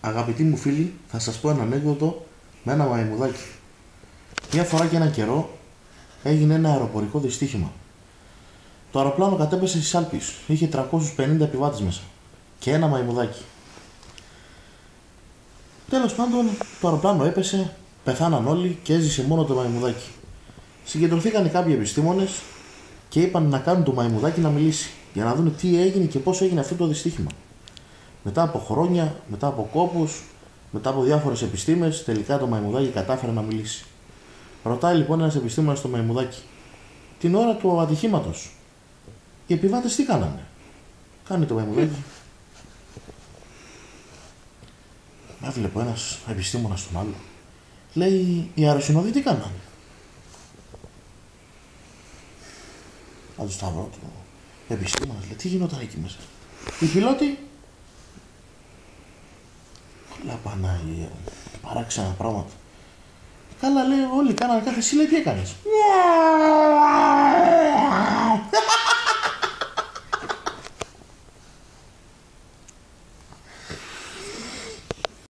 Αγαπητοί μου φίλοι, θα σας πω ένα ανέκδοτο με ένα μαϊμουδάκι. Μια φορά και έναν καιρό έγινε ένα αεροπορικό δυστύχημα. Το αεροπλάνο κατέπεσε στις Άλπεις. Είχε 350 επιβάτες μέσα και ένα μαϊμουδάκι. Τέλος πάντων, το αεροπλάνο έπεσε, πεθάναν όλοι και έζησε μόνο το μαϊμουδάκι. Συγκεντρωθήκαν κάποιοι επιστήμονες και είπαν να κάνουν το μαϊμουδάκι να μιλήσει, για να δουν τι έγινε και πώς έγινε αυτό το δυστύχημα. Μετά από χρόνια, μετά από κόπους, μετά από διάφορες επιστήμες, τελικά το μαϊμουδάκι κατάφερε να μιλήσει. Ρωτάει λοιπόν ένας επιστήμονας το μαϊμουδάκι, την ώρα του ατυχήματος, οι επιβάτες τι κάνανε? Κάνει το μαϊμουδάκι. Έβλεπε ένας επιστήμονας τον άλλο. Λέει, οι αεροσυνοδοί τι κάνανε? Αν του σταυρώ του επιστήμονας, λέει, τι γινόταν εκεί μέσα? Οι πιλότοι, όλα Πανάγια, παράξενα πράγματα. Καλά, λέει, όλοι κάνανε κάθε, εσύ λέει τι έκανες?